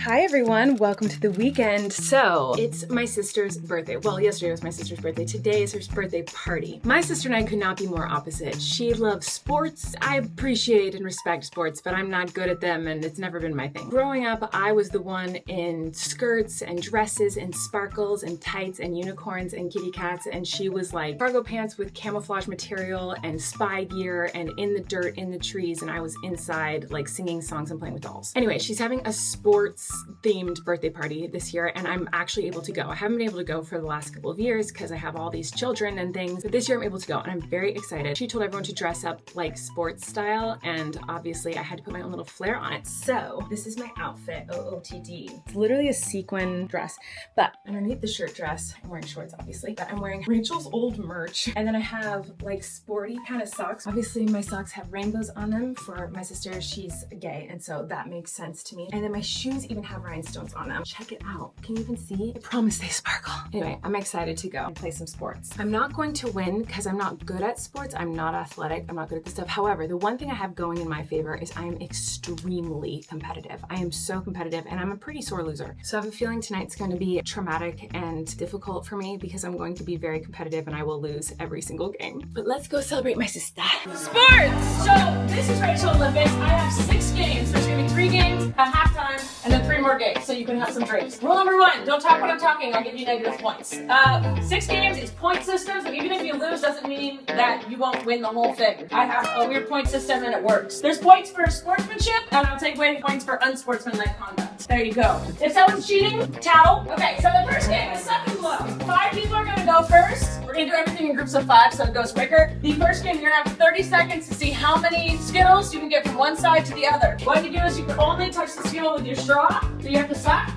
Hi everyone, welcome to the weekend. So, it's my sister's birthday. Well, yesterday was my sister's birthday. Today is her birthday party. My sister and I could not be more opposite. She loves sports. I appreciate and respect sports, but I'm not good at them and it's never been my thing. Growing up, I was the one in skirts and dresses and sparkles and tights and unicorns and kitty cats, and she was like cargo pants with camouflage material and spy gear and in the dirt, in the trees, and I was inside like singing songs and playing with dolls. Anyway, she's having a sports themed birthday party this year and I'm actually able to go. I haven't been able to go for the last couple of years because I have all these children and things, but this year I'm able to go and I'm very excited. She told everyone to dress up like sports style and obviously I had to put my own little flair on it. So this is my outfit, OOTD. It's literally a sequin dress, but underneath the shirt dress, I'm wearing shorts obviously, but I'm wearing Rachel's old merch, and then I have like sporty kind of socks. Obviously my socks have rainbows on them for my sister. She's gay and so that makes sense to me. And then my shoes even have rhinestones on them. Check it out. Can you even see? I promise they sparkle. Anyway, I'm excited to go and play some sports. I'm not going to win because I'm not good at sports. I'm not athletic. I'm not good at this stuff. However, the one thing I have going in my favor is I am extremely competitive. I am so competitive and I'm a pretty sore loser. So I have a feeling tonight's going to be traumatic and difficult for me because I'm going to be very competitive and I will lose every single game. But let's go celebrate my sister. Sports! So this is Rachel Olympics. I have 6 games. There's gonna be 3 games at halftime and then 3 more games, so you can have some drinks. Rule number 1, don't talk when I'm talking, I'll give you negative points. 6 games is point systems, and even if you lose doesn't mean that you won't win the whole thing. I have a weird point system and it works. There's points for sportsmanship and I'll take away points for unsportsmanlike conduct. There you go. If someone's cheating, towel. Okay, so the first game is suck and blow. 5 people are gonna go first. We're gonna do everything in groups of 5 so it goes quicker. The first game, you're gonna have 30 seconds to see how many Skittles you can get from one side to the other. What you do is you can only touch the Skittle with your straw, so you have to suck.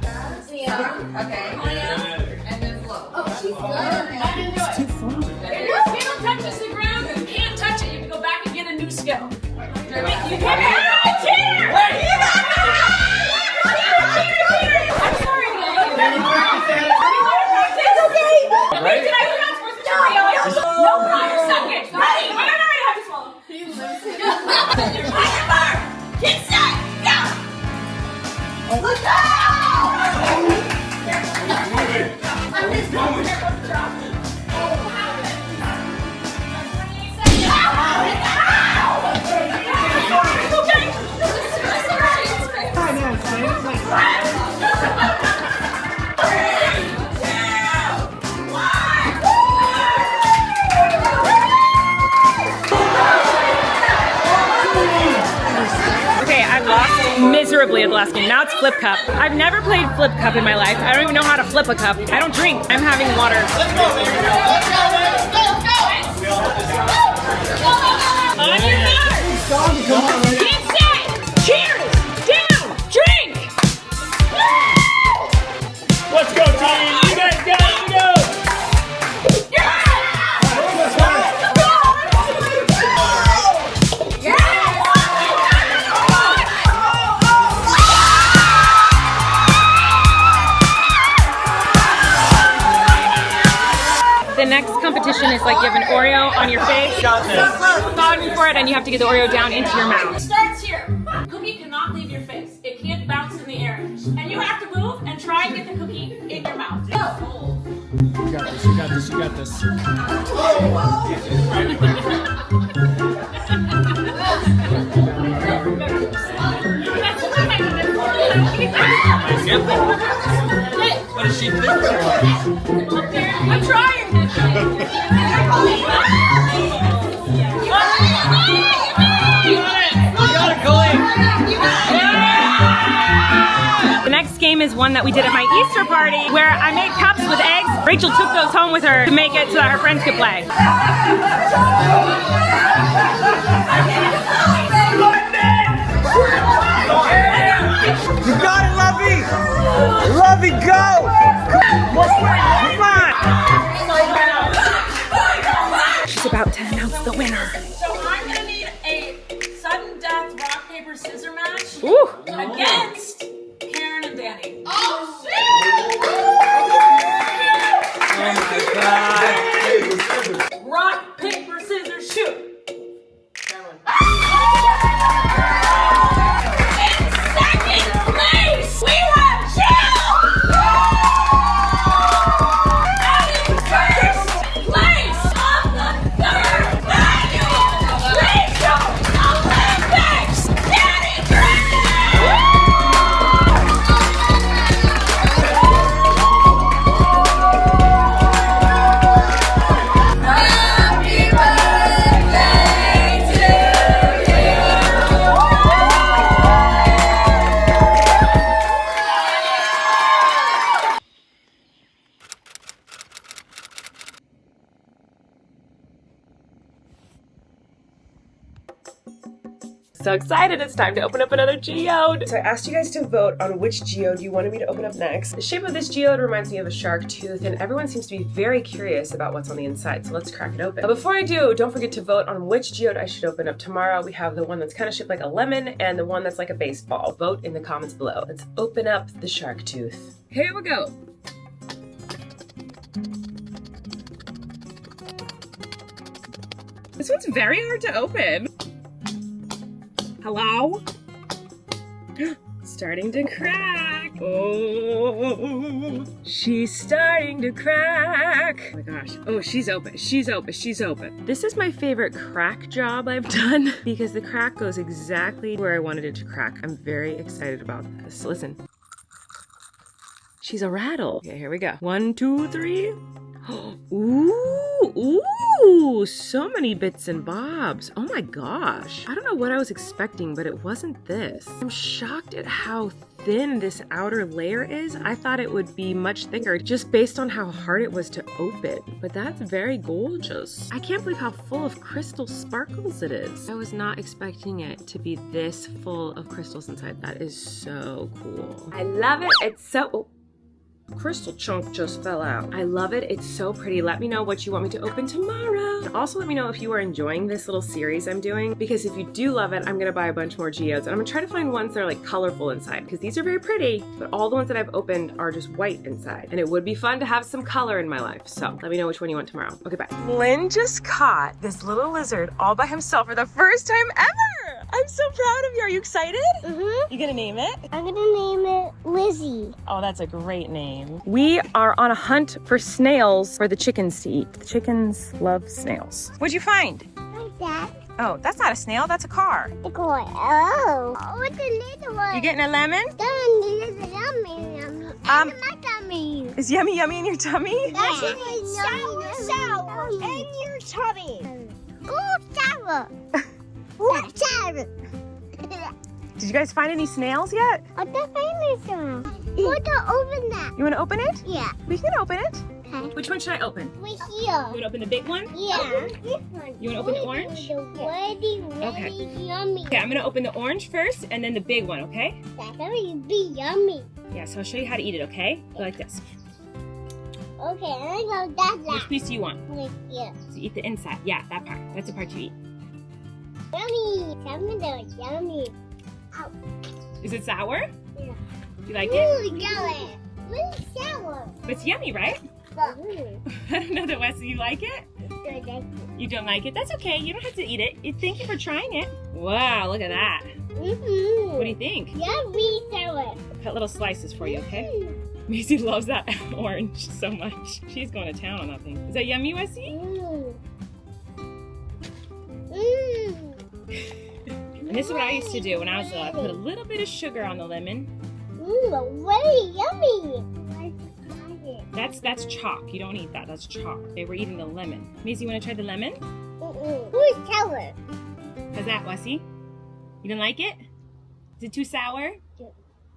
Yeah. Okay. And then blow. Oh, she's good. And then do it. Too fun. If your Skittle touches the ground, you can't touch it. You can go back and get a new Skittle. You can't have a cheater! I'm sorry. It's okay. Right? Did I do not supposed to tutorial? No prior seconds. Ready? I'm not ready to have to swallow. Get set. Go. Let's go. I'm just going. Miserably at the last game. Now it's flip cup. I've never played flip cup in my life. I don't even know how to flip a cup. I don't drink. I'm having water. On your mark. Get set. Cheers. Down. Drink. Let's go, team. You guys got it. You go. The next competition is like you have an Oreo on your face. Thaw before it, and you have to get the Oreo down into your mouth. It starts here. Cookie cannot leave your face. It can't bounce in the air. And you have to move and try and get the cookie in your mouth. Go. You got this. You got this. You got this. What does she think? I'm trying. The next game is one that we did at my Easter party where I made cups with eggs. Rachel took those home with her to make it so that her friends could play. You got it, Lovey! Lovey, go! Come on! She's about to announce the winner. So I'm gonna need a sudden death rock paper scissors match Ooh. against Karen and Danny. Oh, shit! Oh my God! Rock paper scissors shoot. In second place, we have so excited. It's time to open up another geode. So I asked you guys to vote on which geode you wanted me to open up next. The shape of this geode reminds me of a shark tooth, and everyone seems to be very curious about what's on the inside, so let's crack it open. But before I do, don't forget to vote on which geode I should open up tomorrow. We have the one that's kind of shaped like a lemon and the one that's like a baseball. Vote in the comments below. Let's open up the shark tooth. Here we go. This one's very hard to open. Hello? Starting to crack. Oh, she's starting to crack. Oh my gosh. Oh, she's open. She's open. She's open. This is my favorite crack job I've done because the crack goes exactly where I wanted it to crack. I'm very excited about this. Listen. She's a rattle. Okay, here we go. 1, 2, 3. Ooh, so many bits and bobs. Oh my gosh. I don't know what I was expecting, but it wasn't this. I'm shocked at how thin this outer layer is. I thought it would be much thicker just based on how hard it was to open, but that's very gorgeous. I can't believe how full of crystal sparkles it is. I was not expecting it to be this full of crystals inside. That is so cool. I love it. It's so... Oh. Crystal chunk just fell out. I love it. It's so pretty. Let me know what you want me to open tomorrow. And also let me know if you are enjoying this little series I'm doing, because if you do love it, I'm gonna buy a bunch more geodes, and I'm gonna try to find ones that are like colorful inside, because these are very pretty, but all the ones that I've opened are just white inside, and it would be fun to have some color in my life. So let me know which one you want tomorrow. Okay, bye. Lynn just caught this little lizard all by himself for the first time ever. I'm so proud of you. Are you excited? Mm-hmm. You gonna name it? I'm gonna name it Lizzie. Oh, that's a great name. We are on a hunt for snails for the chickens to eat. The chickens love snails. What'd you find? Like that. Oh, that's not a snail, that's a car. The boy. Oh, what's the little one? You getting a lemon? Yummy. And my tummy. Is yummy in your tummy? That's sour in your tummy. Ooh, sour. Ooh, sour. Did you guys find any snails yet? What's the famous one? Want to open that? You want to open it? Yeah. We can open it. Okay. Which one should I open? We're here. You want to open the big one? Yeah. This one. You want to open the orange? Really Okay. yummy. Okay, I'm going to open the orange first and then the big one, okay? That's gonna be yummy. Yeah, so I'll show you how to eat it, okay? Go like this. Okay, I'm gonna go that Which last. piece do you want? Like, yeah. So eat the inside. Yeah, that part. That's the part you eat. Yummy. Some of those yummy. Ow. Is it sour? Yeah. You like it? Ooh, yummy. Really sour. It's yummy, right? Ooh. I don't know that, Wesley, you like it? So that's You don't like it? That's okay. You don't have to eat it. Thank you for trying it. Wow, look at that. mm-hmm. What do you think? Yummy sour. Cut little slices for you, okay? Macy loves that orange so much. She's going to town on that thing. Is that yummy, Wesley? Mmm. Mmm. And this is what I used to do when I was little. I put a little bit of sugar on the lemon. Mmm, very yummy. That's chalk. You don't eat that. That's chalk. Okay, we're eating the lemon. Macy, you want to try the lemon? Who's sour? How's that, Wesley? You didn't like it? Is it too sour?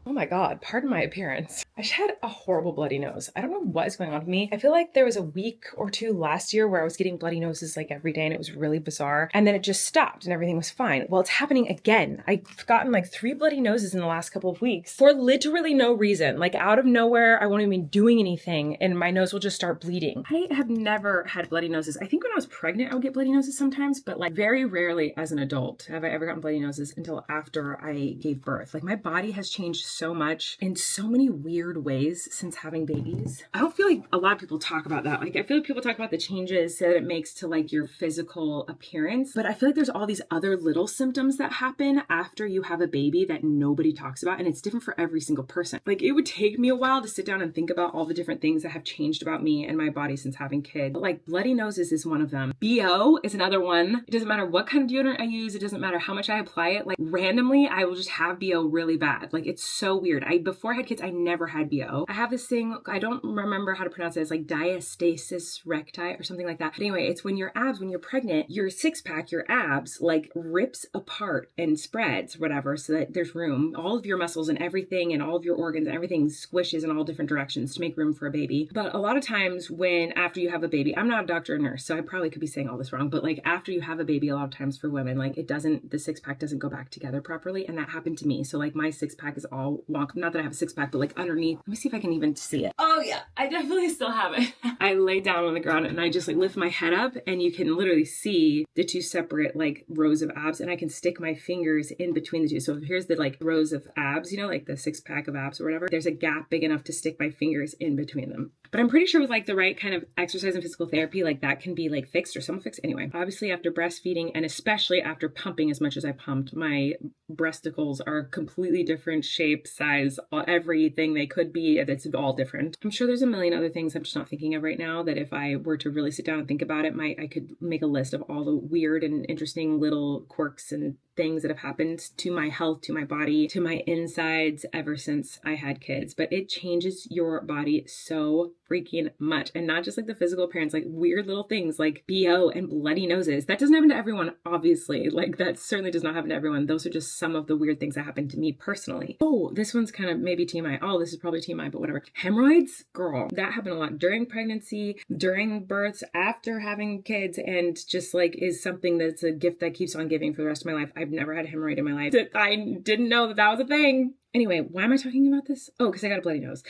Oh my God, pardon my appearance. I just had a horrible bloody nose. I don't know what is going on with me. I feel like there was a week or two last year where I was getting bloody noses like every day and it was really bizarre. And then it just stopped and everything was fine. Well, it's happening again. I've gotten like 3 bloody noses in the last couple of weeks for literally no reason. Like out of nowhere, I won't even be doing anything and my nose will just start bleeding. I have never had bloody noses. I think when I was pregnant, I would get bloody noses sometimes, but like very rarely as an adult have I ever gotten bloody noses until after I gave birth. Like my body has changed so much in so many weird ways since having babies. I don't feel like a lot of people talk about that. Like I feel like people talk about the changes that it makes to like your physical appearance, but I feel like there's all these other little symptoms that happen after you have a baby that nobody talks about, and it's different for every single person. Like it would take me a while to sit down and think about all the different things that have changed about me and my body since having kids. But like bloody noses is one of them. BO is another one. It doesn't matter what kind of deodorant I use. It doesn't matter how much I apply it. Like randomly, I will just have BO really bad. Like it's so weird. Before I had kids, I never had BO. I have this thing, I don't remember how to pronounce it. It's like diastasis recti or something like that. But anyway, it's when your abs, when you're pregnant, your six pack, your abs like rips apart and spreads, whatever, so that there's room. All of your muscles and everything and all of your organs and everything squishes in all different directions to make room for a baby. But a lot of times when after you have a baby, I'm not a doctor or nurse, so I probably could be saying all this wrong, but like after you have a baby, a lot of times for women, like the six pack doesn't go back together properly. And that happened to me. So like my six pack is all wonk. Not that I have a six pack, but like underneath. Let me see if I can even see it. Oh yeah, I definitely still have it. I lay down on the ground and I just like lift my head up and you can literally see the two separate like rows of abs, and I can stick my fingers in between the two. So here's the like rows of abs, you know, like the six pack of abs or whatever. There's a gap big enough to stick my fingers in between them. But I'm pretty sure with like the right kind of exercise and physical therapy, like that can be like fixed or somewhat fixed. Anyway, obviously after breastfeeding and especially after pumping as much as I pumped, my breasticles are completely different shape, size, everything they could be. It's all different. I'm sure there's a million other things I'm just not thinking of right now that if I were to really sit down and think about it, I could make a list of all the weird and interesting little quirks and things that have happened to my health, to my body, to my insides ever since I had kids. But it changes your body so freaking much. And not just like the physical appearance, like weird little things like BO and bloody noses. That doesn't happen to everyone, obviously. Like that certainly does not happen to everyone. Those are just some of the weird things that happened to me personally. Oh, this one's kind of maybe TMI. Oh, this is probably TMI, but whatever. Hemorrhoids, girl, that happened a lot during pregnancy, during births, after having kids, and just like is something that's a gift that keeps on giving for the rest of my life. I've never had a hemorrhoid in my life. I didn't know that that was a thing. Anyway, why am I talking about this? Oh, because I got a bloody nose.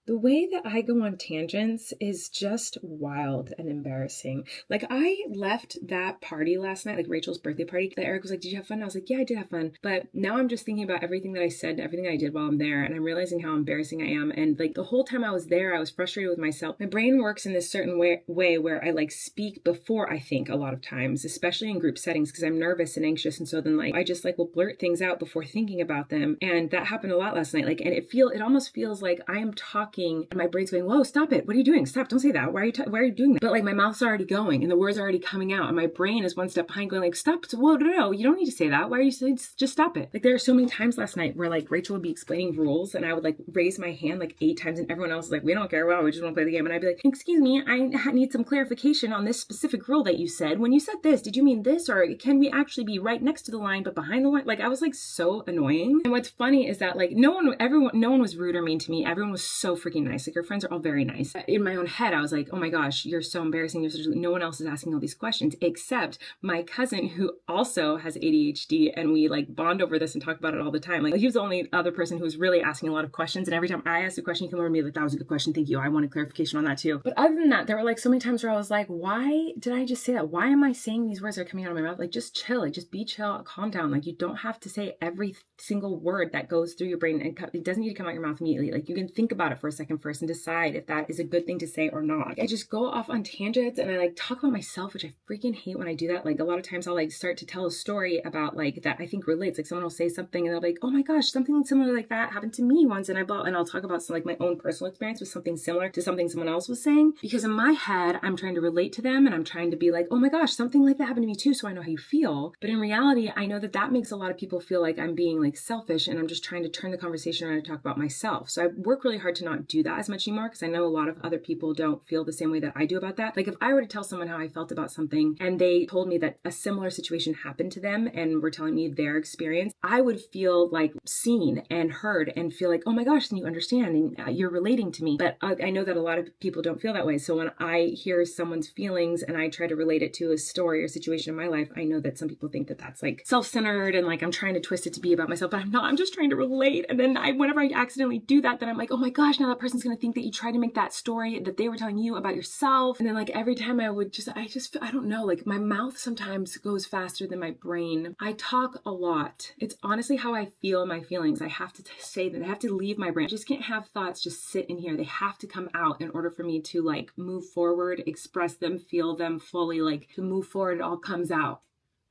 The way that I go on tangents is just wild and embarrassing. Like I left that party last night, like Rachel's birthday party, that Eric was like, did you have fun? I was like, yeah, I did have fun. But now I'm just thinking about everything that I said, everything I did while I'm there. And I'm realizing how embarrassing I am. And like the whole time I was there, I was frustrated with myself. My brain works in this certain way where I like speak before I think a lot of times, especially in group settings, because I'm nervous and anxious. And so then like, I just like will blurt things out before thinking about them. And that happened a lot last night. Like, and it almost feels like I am talking and my brain's going, whoa, stop it. What are you doing? Stop. Don't say that. Why are you doing that? But like my mouth's already going and the words are already coming out. And my brain is one step behind going like, stop. Whoa, no, you don't need to say that. Why are you saying, just stop it? Like there are so many times last night where like Rachel would be explaining rules and I would like raise my hand like 8 times and everyone else is like, we don't care. Well, we just want to play the game. And I'd be like, excuse me, I need some clarification on this specific rule that you said. When you said this, did you mean this? Or can we actually be right next to the line, but behind the line? Like I was like so annoying. And what's funny is that like no one was rude or mean to me. Everyone was so freaking nice. Like your friends are all very nice. In my own head, I was like, oh my gosh, you're so embarrassing. No one else is asking all these questions except my cousin who also has ADHD, and we like bond over this and talk about it all the time. Like he was the only other person who was really asking a lot of questions. And every time I asked a question, he came over to me like, that was a good question. Thank you. I wanted clarification on that too. But other than that, there were like so many times where I was like, why did I just say that? Why am I saying these words that are coming out of my mouth? Like just chill, like just be chill, calm down. Like you don't have to say every single word that goes through your brain, and it doesn't need to come out your mouth immediately. Like you can think about it for a second first and decide if that is a good thing to say or not. I just go off on tangents and I like talk about myself, which I freaking hate when I do that. Like a lot of times I'll like start to tell a story about like that I think relates. Like someone will say something and they'll be like, oh my gosh, something similar like that happened to me once, and I'll talk about some like my own personal experience with something similar to something someone else was saying, because in my head I'm trying to relate to them and I'm trying to be like, oh my gosh, something like that happened to me too, so I know how you feel. But in reality, I know that makes a lot of people feel like I'm being like selfish and I'm just trying to turn the conversation around and talk about myself. So I work really hard to not do that as much anymore, because I know a lot of other people don't feel the same way that I do about that. Like if I were to tell someone how I felt about something and they told me that a similar situation happened to them and were telling me their experience, I would feel like seen and heard and feel like, oh my gosh, then you understand and you're relating to me. But I know that a lot of people don't feel that way. So when I hear someone's feelings and I try to relate it to a story or situation in my life, I know that some people think that that's like self-centered and like I'm trying to twist it to be about myself, but I'm not. I'm just trying to relate. And then whenever I accidentally do that, then I'm like, oh my gosh, now that person's going to think that you tried to make that story that they were telling you about yourself. And then like every time I don't know, like my mouth sometimes goes faster than my brain. I talk a lot. It's honestly how I feel my feelings. I have to say that. I have to leave my brain. I just can't have thoughts just sit in here. They have to come out in order for me to like move forward, express them, feel them fully, like to move forward. It all comes out.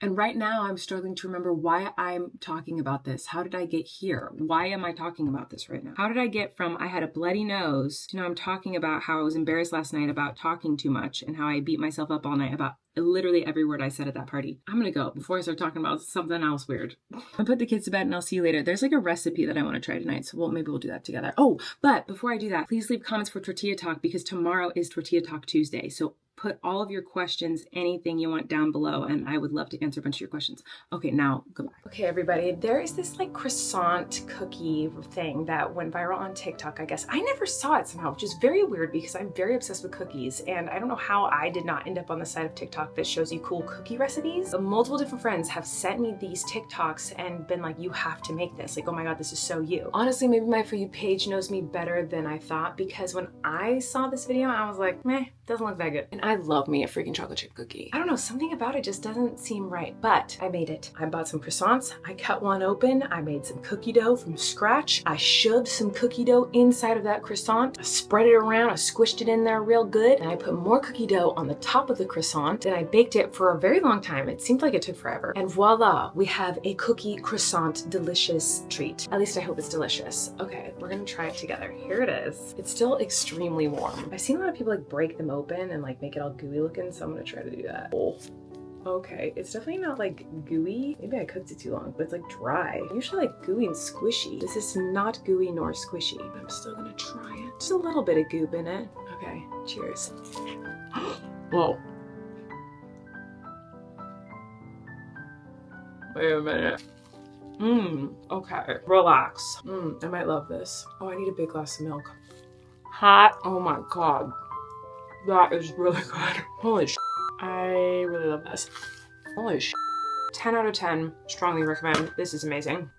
And right now I'm struggling to remember why I'm talking about this. How did I get here? Why am I talking about this right now? How did I get from I had a bloody nose to now I'm talking about how I was embarrassed last night about talking too much and how I beat myself up all night about literally every word I said at that party. I'm gonna go before I start talking about something else weird. I'll put the kids to bed and I'll see you later. There's like a recipe that I want to try tonight, so maybe we'll do that together. Oh, but before I do that, please leave comments for Tortilla Talk because tomorrow is Tortilla Talk Tuesday. So put all of your questions, anything you want down below, and I would love to answer a bunch of your questions. Okay, now goodbye. Okay, everybody, there is this like croissant cookie thing that went viral on TikTok, I guess. I never saw it somehow, which is very weird because I'm very obsessed with cookies, and I don't know how I did not end up on the side of TikTok that shows you cool cookie recipes. But multiple different friends have sent me these TikToks and been like, you have to make this. Like, oh my God, this is so you. Honestly, maybe my For You page knows me better than I thought because when I saw this video, I was like, meh, doesn't look that good. And I love me a freaking chocolate chip cookie. I don't know, something about it just doesn't seem right, but I made it. I bought some croissants, I cut one open, I made some cookie dough from scratch, I shoved some cookie dough inside of that croissant, I spread it around, I squished it in there real good, and I put more cookie dough on the top of the croissant, then I baked it for a very long time. It seemed like it took forever. And voila, we have a cookie croissant delicious treat. At least I hope it's delicious. Okay, we're gonna try it together. Here it is. It's still extremely warm. I've seen a lot of people like break them open and like make it all gooey looking, so I'm gonna try to do that. Oh. Okay, it's definitely not like gooey. Maybe I cooked it too long, but it's like dry. I usually like gooey and squishy. This is not gooey nor squishy, but I'm still gonna try it. Just a little bit of goop in it. Okay, cheers. Whoa. Wait a minute. Okay. Relax. I might love this. Oh, I need a big glass of milk. Hot. Oh my God. That is really good. Holy sh**. I really love this. Holy sh**. 10 out of 10. Strongly recommend. This is amazing.